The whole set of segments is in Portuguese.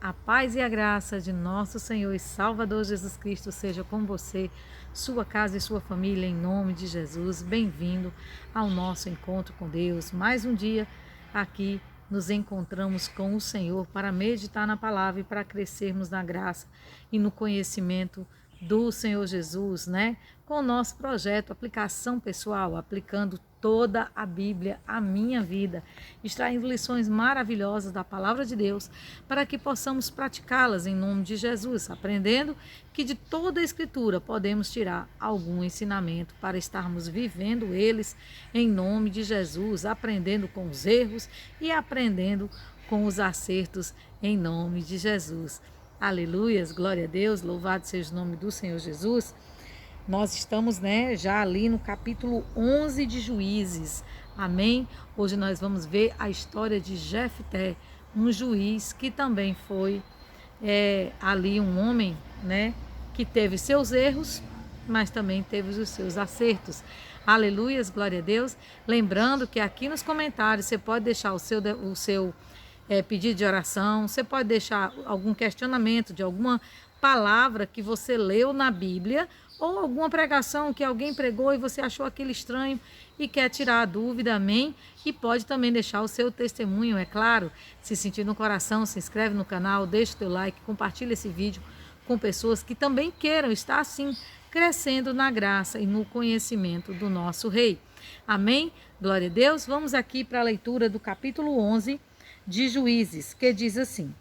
A paz e a graça de nosso Senhor e Salvador Jesus Cristo seja com você, sua casa e sua família, em nome de Jesus. Bem-vindo ao nosso encontro com Deus. Mais um dia aqui nos encontramos com o Senhor para meditar na palavra e para crescermos na graça e no conhecimento do Senhor Jesus, né? Com o nosso projeto Aplicação Pessoal, aplicando toda a Bíblia à minha vida, extraindo lições maravilhosas da palavra de Deus para que possamos praticá-las em nome de Jesus, aprendendo que de toda a Escritura podemos tirar algum ensinamento para estarmos vivendo eles em nome de Jesus, aprendendo com os erros e aprendendo com os acertos em nome de Jesus. Aleluias, glória a Deus, louvado seja o nome do Senhor Jesus. Nós estamos, já ali no capítulo 11 de Juízes, amém? Hoje nós vamos ver a história de Jefté, um juiz que também foi ali um homem, que teve seus erros, mas também teve os seus acertos. Aleluias, glória a Deus. Lembrando que aqui nos comentários você pode deixar o seu pedido de oração, você pode deixar algum questionamento de alguma palavra que você leu na Bíblia ou alguma pregação que alguém pregou e você achou aquilo estranho e quer tirar a dúvida, amém? E pode também deixar o seu testemunho, é claro. Se sentir no coração, se inscreve no canal, deixa o teu like, compartilha esse vídeo com pessoas que também queiram estar assim, crescendo na graça e no conhecimento do nosso Rei. Amém? Glória a Deus. Vamos aqui para a leitura do capítulo 11 de Juízes, que diz assim: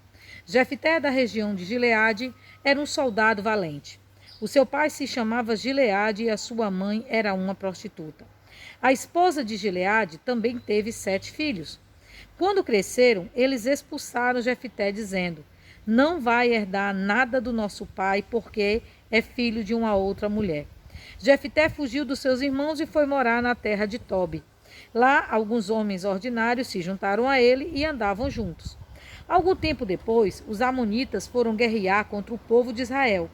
Jefté, da região de Gileade, era um soldado valente. O seu pai se chamava Gileade e a sua mãe era uma prostituta. A esposa de Gileade também teve 7 filhos. Quando cresceram, eles expulsaram Jefté, dizendo: não vai herdar nada do nosso pai, porque é filho de uma outra mulher. Jefté fugiu dos seus irmãos e foi morar na terra de Tobi. Lá, alguns homens ordinários se juntaram a ele e andavam juntos. Algum tempo depois, os amonitas foram guerrear contra o povo de Israel.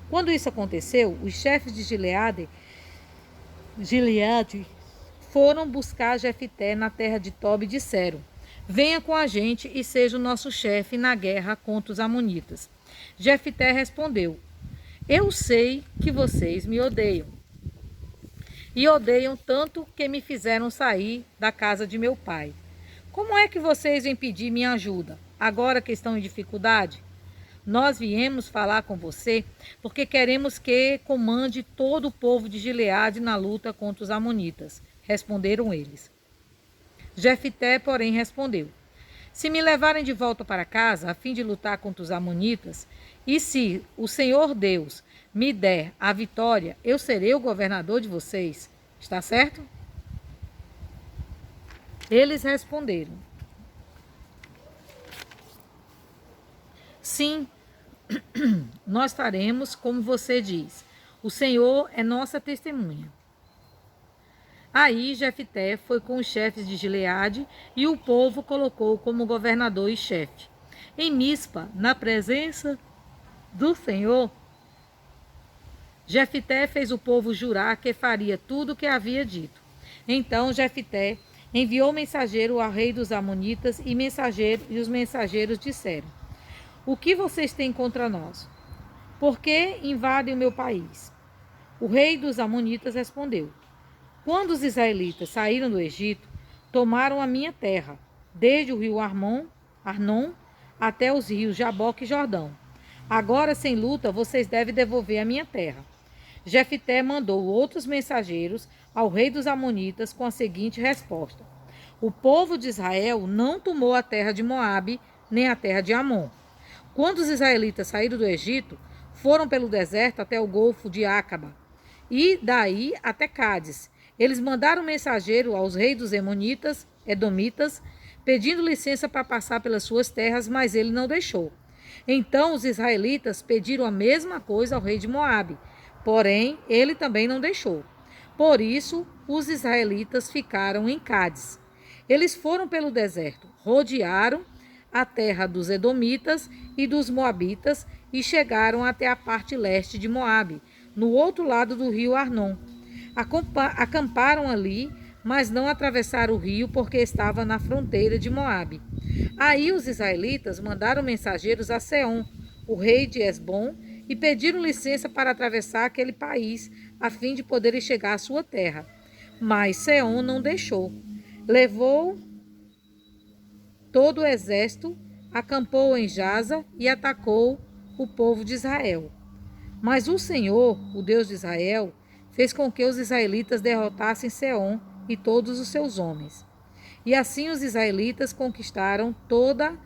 Quando isso aconteceu, os chefes de Gileade foram buscar Jefté na terra de Tobi e disseram: venha com a gente e seja o nosso chefe na guerra contra os amonitas. Jefté respondeu: eu sei que vocês me odeiam. E odeiam tanto que me fizeram sair da casa de meu pai. Como é que vocês vêm pedir minha ajuda, agora que estão em dificuldade? Nós viemos falar com você porque queremos que comande todo o povo de Gileade na luta contra os amonitas, responderam eles. Jefté, porém, respondeu: se me levarem de volta para casa, a fim de lutar contra os amonitas, e se o Senhor Deus me der a vitória, eu serei o governador de vocês. Está certo? Eles responderam: sim, nós faremos como você diz. O Senhor é nossa testemunha. Aí Jefté foi com os chefes de Gileade e o povo colocou como governador e chefe. Em Mispa, na presença do Senhor, Jefté fez o povo jurar que faria tudo o que havia dito. Então Jefté enviou mensageiro ao rei dos amonitas e os mensageiros disseram: o que vocês têm contra nós? Por que invadem o meu país? O rei dos amonitas respondeu: quando os israelitas saíram do Egito, tomaram a minha terra, desde o rio Arnon até os rios Jaboque e Jordão. Agora, sem luta, vocês devem devolver a minha terra. Jefté mandou outros mensageiros ao rei dos amonitas com a seguinte resposta: o povo de Israel não tomou a terra de Moabe, nem a terra de Amon. Quando os israelitas saíram do Egito, foram pelo deserto até o golfo de Acaba, e daí até Cádiz. Eles mandaram mensageiro aos reis dos Edomitas, pedindo licença para passar pelas suas terras, mas ele não deixou. Então os israelitas pediram a mesma coisa ao rei de Moabe, porém ele também não deixou. Por isso, os israelitas ficaram em Cádiz. Eles foram pelo deserto, rodearam a terra dos Edomitas e dos Moabitas e chegaram até a parte leste de Moabe, no outro lado do rio Arnon. Acamparam ali, mas não atravessaram o rio porque estava na fronteira de Moabe. Aí os israelitas mandaram mensageiros a Seom, o rei de Hesbom, e pediram licença para atravessar aquele país, a fim de poderem chegar à sua terra. Mas Seom não deixou. Levou todo o exército, acampou em Jaza e atacou o povo de Israel. Mas o Senhor, o Deus de Israel, fez com que os israelitas derrotassem Seom e todos os seus homens. E assim os israelitas conquistaram toda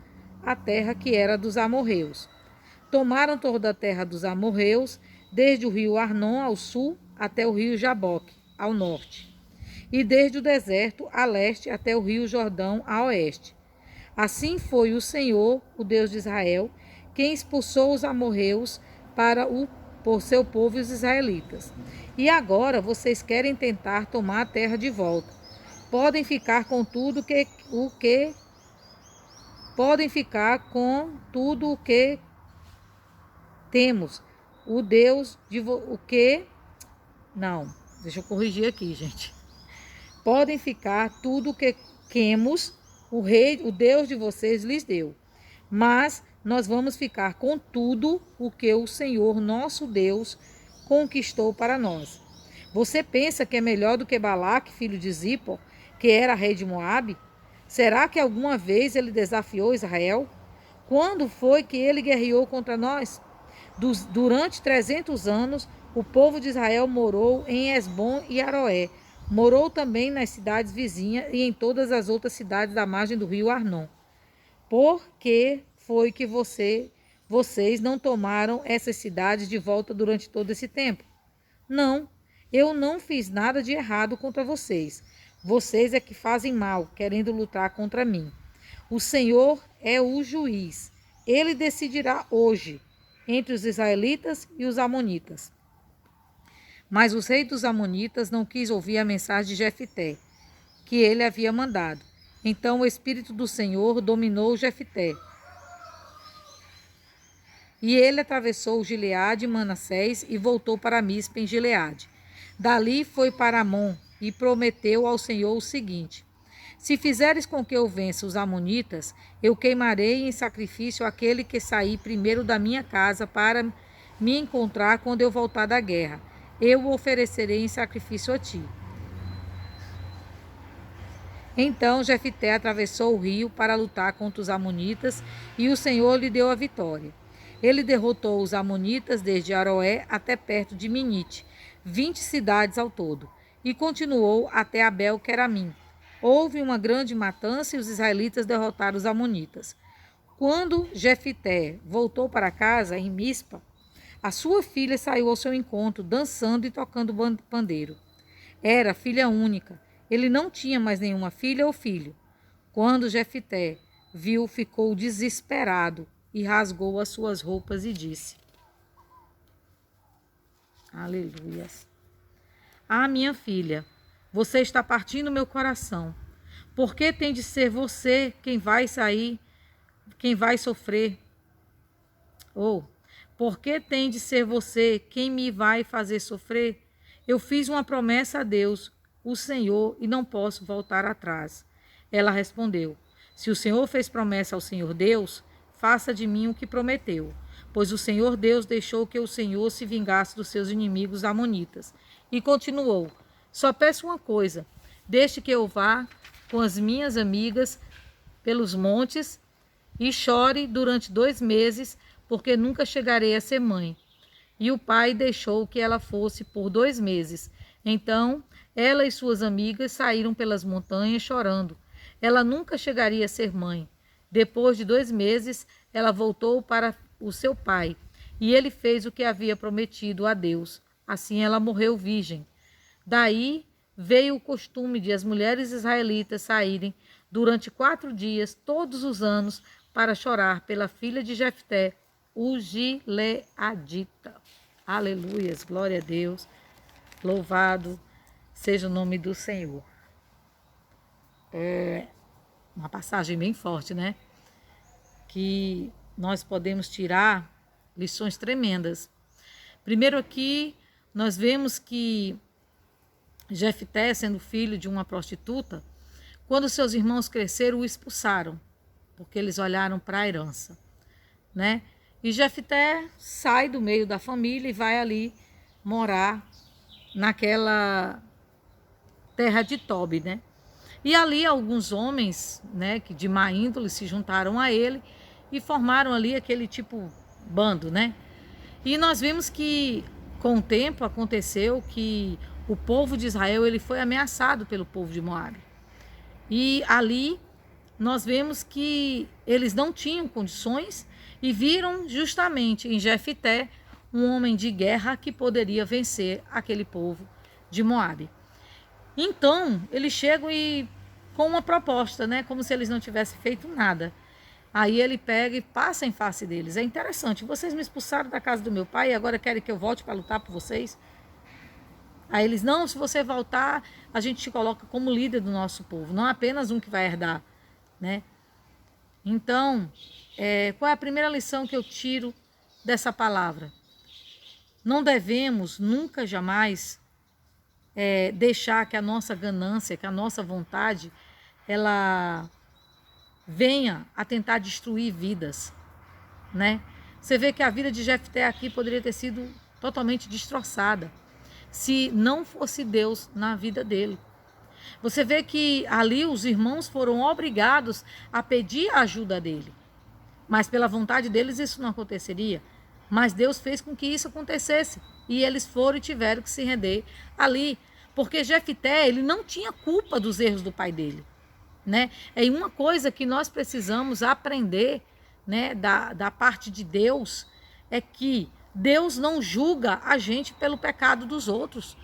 a terra que era dos amorreus. Tomaram toda a terra dos amorreus, desde o rio Arnon ao sul até o rio Jaboque, ao norte, e desde o deserto a leste até o rio Jordão a oeste. Assim foi o Senhor, o Deus de Israel, quem expulsou os amorreus por seu povo e os israelitas. E agora vocês querem tentar tomar a terra de volta. Podem ficar com tudo o que temos. O Deus de o que não, deixa eu corrigir aqui, gente. Podem ficar tudo o que quemos, o Deus de vocês lhes deu. Mas nós vamos ficar com tudo o que o Senhor nosso Deus conquistou para nós. Você pensa que é melhor do que Balaque, filho de Zippor, que era rei de Moabe? Será que alguma vez ele desafiou Israel? Quando foi que ele guerreou contra nós? Durante 300 anos, o povo de Israel morou em Hesbom e Aroé. Morou também nas cidades vizinhas e em todas as outras cidades da margem do rio Arnon. Por que foi que vocês não tomaram essas cidades de volta durante todo esse tempo? Não, eu não fiz nada de errado contra vocês. Vocês é que fazem mal, querendo lutar contra mim. O Senhor é o juiz. Ele decidirá hoje entre os israelitas e os amonitas. Mas o rei dos amonitas não quis ouvir a mensagem de Jefté, que ele havia mandado. Então o Espírito do Senhor dominou Jefté. E ele atravessou Gileade e Manassés e voltou para Mispe em Gileade. Dali foi para Amon e prometeu ao Senhor o seguinte: se fizeres com que eu vença os amonitas, eu queimarei em sacrifício aquele que sair primeiro da minha casa para me encontrar quando eu voltar da guerra. Eu o oferecerei em sacrifício a ti. Então Jefté atravessou o rio para lutar contra os amonitas e o Senhor lhe deu a vitória. Ele derrotou os amonitas desde Aroé até perto de Minite, 20 cidades ao todo, e continuou até Abel-Queramim. Houve uma grande matança e os israelitas derrotaram os amonitas. Quando Jefté voltou para casa, em Mispa, a sua filha saiu ao seu encontro, dançando e tocando pandeiro. Era filha única. Ele não tinha mais nenhuma filha ou filho. Quando Jefté viu, ficou desesperado e rasgou as suas roupas e disse: Aleluias. Ah, minha filha, você está partindo meu coração. Por que tem de ser você quem vai sair, quem vai sofrer? Por que tem de ser você quem me vai fazer sofrer? Eu fiz uma promessa a Deus, o Senhor, e não posso voltar atrás. Ela respondeu: se o Senhor fez promessa ao Senhor Deus, faça de mim o que prometeu. Pois o Senhor Deus deixou que o Senhor se vingasse dos seus inimigos amonitas. E continuou: só peço uma coisa, deixe que eu vá com as minhas amigas pelos montes e chore durante 2 meses, porque nunca chegarei a ser mãe. E o pai deixou que ela fosse por 2 meses. Então, ela e suas amigas saíram pelas montanhas chorando. Ela nunca chegaria a ser mãe. Depois de 2 meses, ela voltou para o seu pai, e ele fez o que havia prometido a Deus. Assim ela morreu virgem. Daí veio o costume de as mulheres israelitas saírem durante 4 dias, todos os anos, para chorar pela filha de Jefté, o Gileadita. Aleluias, glória a Deus, louvado seja o nome do Senhor. É uma passagem bem forte, né? Que nós podemos tirar lições tremendas. Primeiro aqui, nós vemos que Jefté, sendo filho de uma prostituta, quando seus irmãos cresceram, o expulsaram. porque eles olharam para a herança, né? E Jefté sai do meio da família e vai ali morar naquela terra de Tobi, né? E ali alguns homens, né, que de má índole se juntaram a ele e formaram ali aquele tipo bando, né? E nós vimos que com o tempo aconteceu que o povo de Israel ele foi ameaçado pelo povo de Moabe. E ali nós vemos que eles não tinham condições e viram justamente em Jefté um homem de guerra que poderia vencer aquele povo de Moabe. Então, eles chegam e com uma proposta, né? Como se eles não tivessem feito nada. Aí ele pega e passa em face deles. É interessante, vocês me expulsaram da casa do meu pai e agora querem que eu volte para lutar por vocês? Aí eles, não, se você voltar, a gente te coloca como líder do nosso povo, não apenas um que vai herdar, né? Então, qual é a primeira lição que eu tiro dessa palavra? Não devemos nunca, jamais, deixar que a nossa ganância, que a nossa vontade, ela venha a tentar destruir vidas, né? Você vê que a vida de Jefté aqui poderia ter sido totalmente destroçada se não fosse Deus na vida dele. Você vê que ali os irmãos foram obrigados a pedir a ajuda dele, mas pela vontade deles isso não aconteceria. Mas Deus fez com que isso acontecesse e eles foram e tiveram que se render ali, porque Jefté ele não tinha culpa dos erros do pai dele, né? É uma coisa que nós precisamos aprender, né, da parte de Deus, é que Deus não julga a gente pelo pecado dos outros.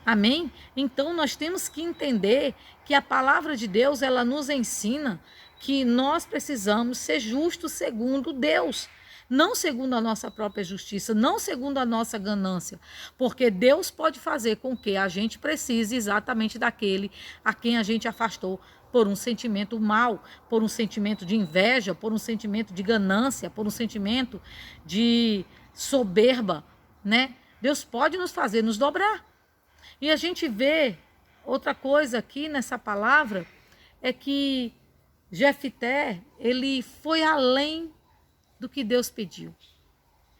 Amém? Então nós temos que entender que a palavra de Deus, ela nos ensina que nós precisamos ser justos segundo Deus, não segundo a nossa própria justiça, não segundo a nossa ganância, porque Deus pode fazer com que a gente precise exatamente daquele a quem a gente afastou por um sentimento mau, por um sentimento de inveja, por um sentimento de ganância, por um sentimento de soberba, né? Deus pode nos fazer nos dobrar. E a gente vê outra coisa aqui nessa palavra, é que Jefté, ele foi além do que Deus pediu.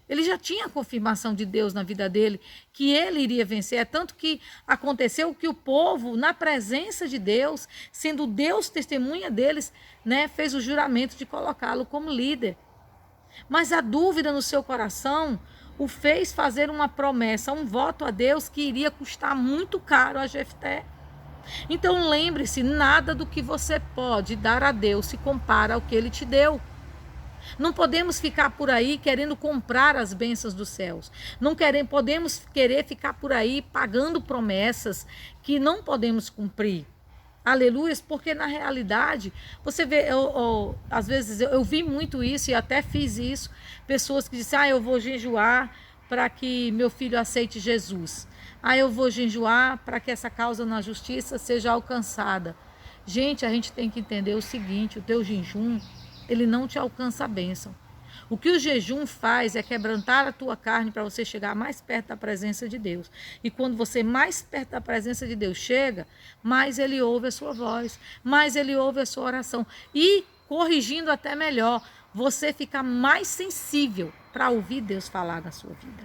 Ele já tinha a confirmação de Deus na vida dele, que ele iria vencer. É tanto que aconteceu que o povo, na presença de Deus, sendo Deus testemunha deles, né, fez o juramento de colocá-lo como líder. Mas a dúvida no seu coração o fez fazer uma promessa, um voto a Deus que iria custar muito caro a Jefté. Então lembre-se, nada do que você pode dar a Deus se compara ao que Ele te deu. Não podemos ficar por aí querendo comprar as bênçãos dos céus. Não podemos querer ficar por aí pagando promessas que não podemos cumprir. Aleluia, porque na realidade, você vê, às vezes eu vi muito isso e até fiz isso, pessoas que dizem, eu vou jejuar para que meu filho aceite Jesus. Eu vou jejuar para que essa causa na justiça seja alcançada. Gente, a gente tem que entender o seguinte, o teu jejum, ele não te alcança a bênção. O que o jejum faz é quebrantar a tua carne para você chegar mais perto da presença de Deus. E quando você mais perto da presença de Deus chega, mais Ele ouve a sua voz, mais Ele ouve a sua oração. E, corrigindo até melhor, você fica mais sensível para ouvir Deus falar na sua vida.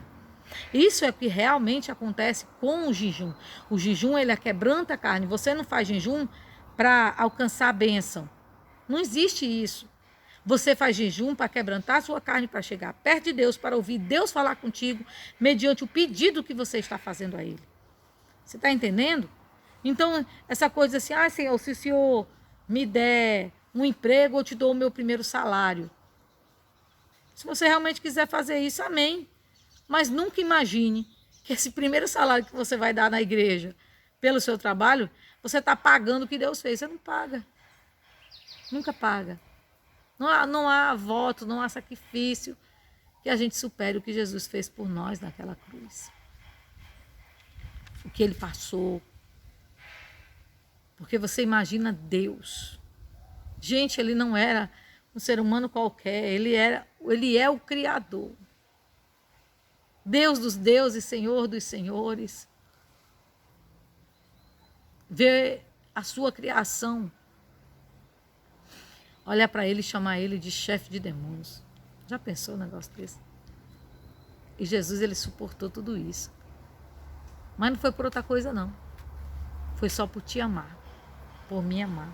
Isso é o que realmente acontece com o jejum. O jejum, ele quebranta a carne. Você não faz jejum para alcançar a bênção. Não existe isso. Você faz jejum para quebrantar a sua carne, para chegar perto de Deus, para ouvir Deus falar contigo, mediante o pedido que você está fazendo a Ele. Você está entendendo? Então, essa coisa assim, Senhor, se o Senhor me der um emprego, eu te dou o meu primeiro salário. Se você realmente quiser fazer isso, amém. Mas nunca imagine que esse primeiro salário que você vai dar na igreja, pelo seu trabalho, você está pagando o que Deus fez. Você não paga. Nunca paga. Não há voto, não há sacrifício que a gente supere o que Jesus fez por nós naquela cruz. O que Ele passou. Porque você imagina Deus. Gente, Ele não era um ser humano qualquer. Ele é o Criador. Deus dos deuses, Senhor dos senhores. Ver a sua criação. olhar para ele e chamar ele de chefe de demônios. Já pensou um negócio desse? E Jesus, ele suportou tudo isso. Mas não foi por outra coisa, não. Foi só por te amar, por me amar.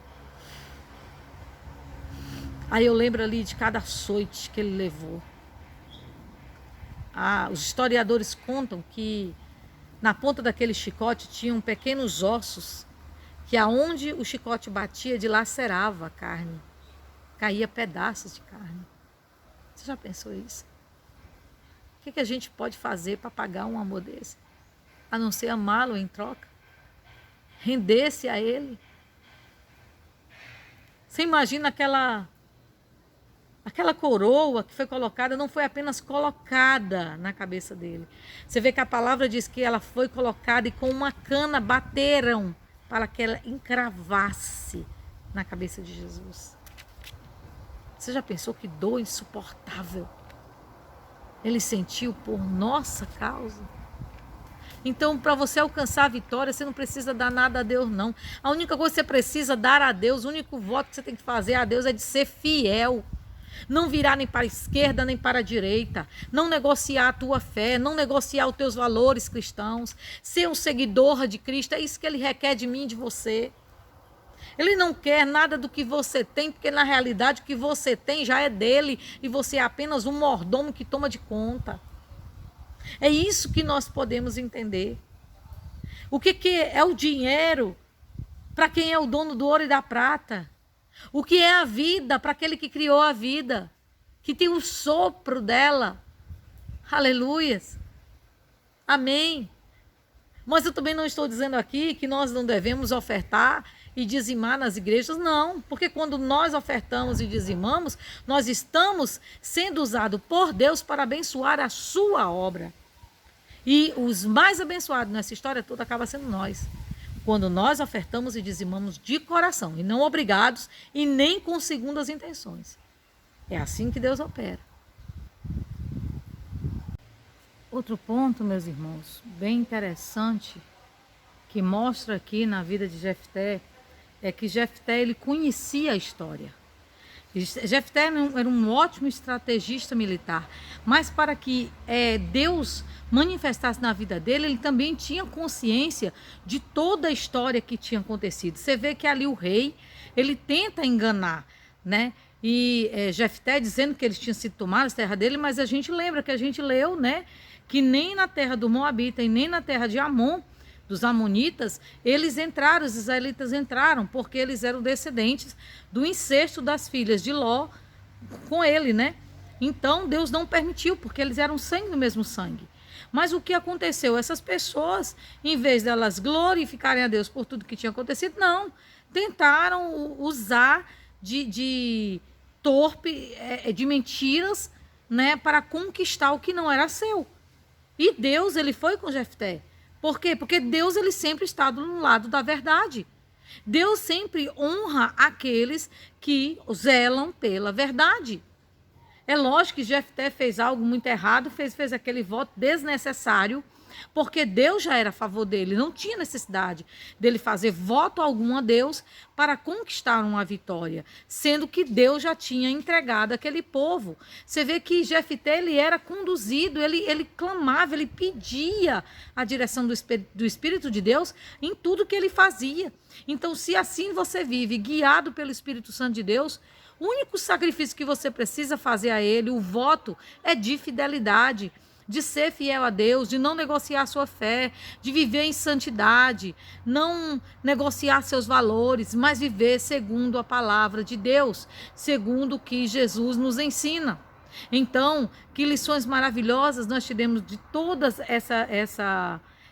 Aí eu lembro ali de cada açoite que ele levou. Os historiadores contam que na ponta daquele chicote tinham pequenos ossos que aonde o chicote batia dilacerava a carne. Caía pedaços de carne. Você já pensou isso? O que a gente pode fazer para pagar um amor desse? A não ser amá-lo em troca? Render-se a ele? Você imagina aquela coroa que foi colocada, não foi apenas colocada na cabeça dele. Você vê que a palavra diz que ela foi colocada e com uma cana bateram para que ela encravasse na cabeça de Jesus. Você já pensou que dor insuportável ele sentiu por nossa causa? Então, para você alcançar a vitória, você não precisa dar nada a Deus, não. A única coisa que você precisa dar a Deus, o único voto que você tem que fazer a Deus é de ser fiel. Não virar nem para a esquerda, nem para a direita. Não negociar a tua fé, não negociar os teus valores cristãos. Ser um seguidor de Cristo, é isso que ele requer de mim e de você. Ele não quer nada do que você tem, porque na realidade o que você tem já é dele e você é apenas um mordomo que toma de conta. É isso que nós podemos entender. O que é o dinheiro para quem é o dono do ouro e da prata? O que é a vida para aquele que criou a vida, que tem o sopro dela? Aleluias. Amém. Mas eu também não estou dizendo aqui que nós não devemos ofertar e dizimar nas igrejas, não. Porque quando nós ofertamos e dizimamos, nós estamos sendo usados por Deus para abençoar a sua obra. E os mais abençoados nessa história toda acaba sendo nós. Quando nós ofertamos e dizimamos de coração, e não obrigados e nem com segundas intenções. É assim que Deus opera. Outro ponto, meus irmãos, bem interessante, que mostra aqui na vida de Jefté, é que Jefté, ele conhecia a história. Jefté era um ótimo estrategista militar, mas para que Deus manifestasse na vida dele, ele também tinha consciência de toda a história que tinha acontecido. Você vê que ali o rei, ele tenta enganar, né? E Jefté dizendo que eles tinham sido tomados a terra dele, mas a gente lembra que a gente leu, né? Que nem na terra do Moabita e nem na terra de Amon, dos amonitas, eles entraram, os israelitas entraram, porque eles eram descendentes do incesto das filhas de Ló com ele, né? Então Deus não permitiu, porque eles eram sangue do mesmo sangue. Mas o que aconteceu? Essas pessoas, em vez delas glorificarem a Deus por tudo que tinha acontecido, não. Tentaram usar de mentiras, né, para conquistar o que não era seu. E Deus, ele foi com Jefté. Por quê? Porque Deus, ele sempre está do lado da verdade. Deus sempre honra aqueles que zelam pela verdade. É lógico que Jefté fez algo muito errado, fez aquele voto desnecessário, porque Deus já era a favor dele, não tinha necessidade dele fazer voto algum a Deus para conquistar uma vitória, sendo que Deus já tinha entregado aquele povo. Você vê que Jefté, ele era conduzido, ele clamava, ele pedia a direção do Espírito de Deus em tudo que ele fazia. Então, se assim você vive, guiado pelo Espírito Santo de Deus, o único sacrifício que você precisa fazer a ele, o voto, é de fidelidade, de ser fiel a Deus, de não negociar a sua fé, de viver em santidade, não negociar seus valores, mas viver segundo a palavra de Deus, segundo o que Jesus nos ensina. Então, que lições maravilhosas nós tivemos de toda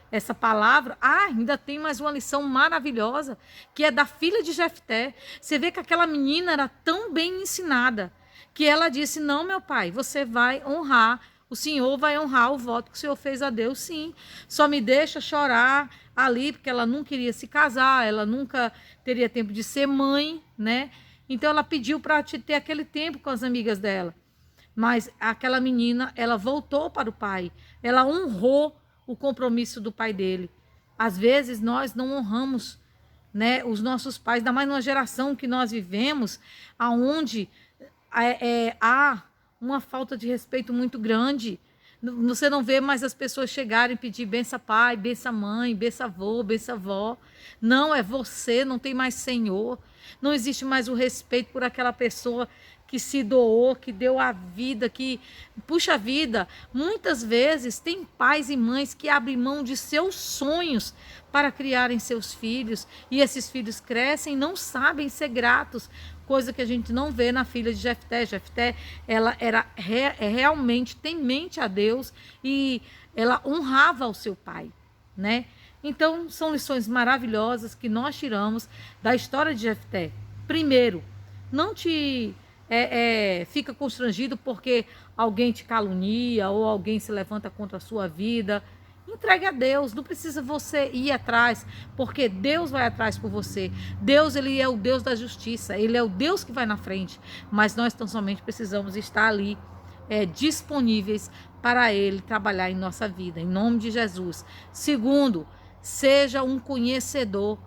essa palavra. Ainda tem mais uma lição maravilhosa, que é da filha de Jefté. Você vê que aquela menina era tão bem ensinada, que ela disse: não, meu pai, você vai honrar, o Senhor vai honrar o voto que o Senhor fez a Deus, sim. Só me deixa chorar ali, porque ela não queria se casar, ela nunca teria tempo de ser mãe, né? Então ela pediu para ter aquele tempo com as amigas dela. Mas aquela menina, ela voltou para o pai, ela honrou o compromisso do pai dele. Às vezes nós não honramos né? Os nossos pais, ainda mais numa geração que nós vivemos, aonde há uma falta de respeito muito grande. Você não vê mais as pessoas chegarem e pedir benção pai, benção mãe, benção avô, benção avó. Não, é você, não tem mais Senhor. Não existe mais o respeito por aquela pessoa que se doou, que deu a vida, que... Puxa vida, muitas vezes tem pais e mães que abrem mão de seus sonhos para criarem seus filhos. E esses filhos crescem e não sabem ser gratos. Coisa que a gente não vê na filha de Jefté. Jefté, ela era realmente temente a Deus e ela honrava o seu pai, né? Então, são lições maravilhosas que nós tiramos da história de Jefté. Primeiro, não te fica constrangido porque alguém te calunia ou alguém se levanta contra a sua vida. Entregue a Deus, não precisa você ir atrás, porque Deus vai atrás por você. Deus, ele é o Deus da justiça, ele é o Deus que vai na frente, mas nós tão somente precisamos estar ali disponíveis para ele trabalhar em nossa vida, em nome de Jesus. Segundo, seja um conhecedor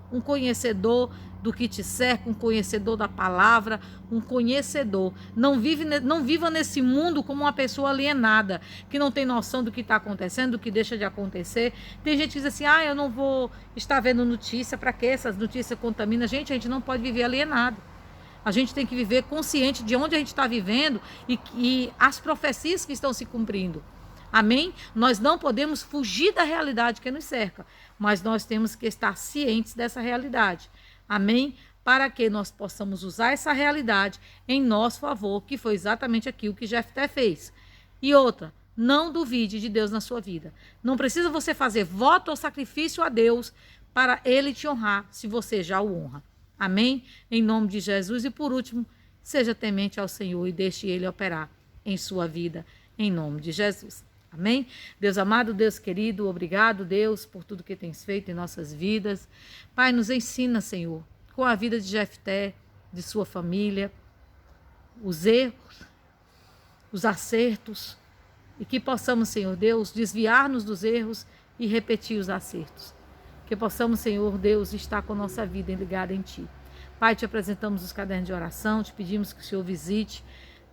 do que te cerca, um conhecedor da palavra, um conhecedor. Não viva nesse mundo como uma pessoa alienada, que não tem noção do que está acontecendo, do que deixa de acontecer. Tem gente que diz assim, eu não vou estar vendo notícia, para que essas notícias contaminam? Gente, a gente não pode viver alienado. A gente tem que viver consciente de onde a gente está vivendo e as profecias que estão se cumprindo. Amém? Nós não podemos fugir da realidade que nos cerca, mas nós temos que estar cientes dessa realidade. Amém? Para que nós possamos usar essa realidade em nosso favor, que foi exatamente aquilo que Jefté fez. E outra, não duvide de Deus na sua vida. Não precisa você fazer voto ou sacrifício a Deus para ele te honrar, se você já o honra. Amém? Em nome de Jesus. E por último, seja temente ao Senhor e deixe ele operar em sua vida, em nome de Jesus. Amém? Deus amado, Deus querido, obrigado, Deus, por tudo que tens feito em nossas vidas. Pai, nos ensina, Senhor, com a vida de Jefté, de sua família, os erros, os acertos, e que possamos, Senhor Deus, desviar-nos dos erros e repetir os acertos. Que possamos, Senhor Deus, estar com a nossa vida ligada em Ti. Pai, te apresentamos os cadernos de oração, te pedimos que o Senhor visite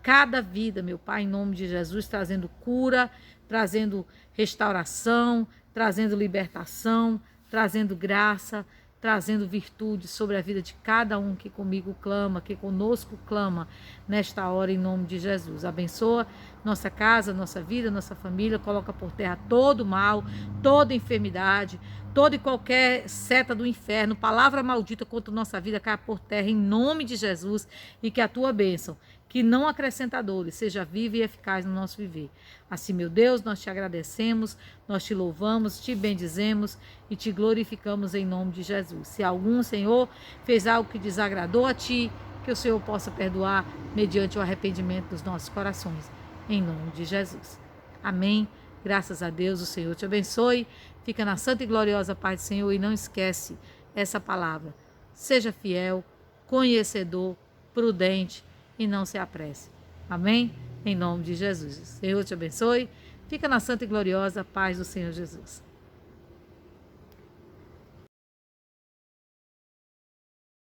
cada vida, meu Pai, em nome de Jesus, trazendo cura, trazendo restauração, trazendo libertação, trazendo graça, trazendo virtude sobre a vida de cada um que comigo clama, que conosco clama nesta hora, em nome de Jesus. Abençoa nossa casa, nossa vida, nossa família, coloca por terra todo mal, toda enfermidade, toda e qualquer seta do inferno, palavra maldita contra nossa vida, caia por terra em nome de Jesus, e que a tua bênção, que não acrescenta dores, seja viva e eficaz no nosso viver. Assim, meu Deus, nós te agradecemos, nós te louvamos, te bendizemos e te glorificamos em nome de Jesus. Se algum, Senhor, fez algo que desagradou a ti, que o Senhor possa perdoar mediante o arrependimento dos nossos corações, em nome de Jesus. Amém. Graças a Deus, o Senhor te abençoe. Fica na santa e gloriosa paz do Senhor e não esquece essa palavra. Seja fiel, conhecedor, prudente e não se apresse. Amém? Em nome de Jesus. O Senhor te abençoe. Fica na santa e gloriosa paz do Senhor Jesus.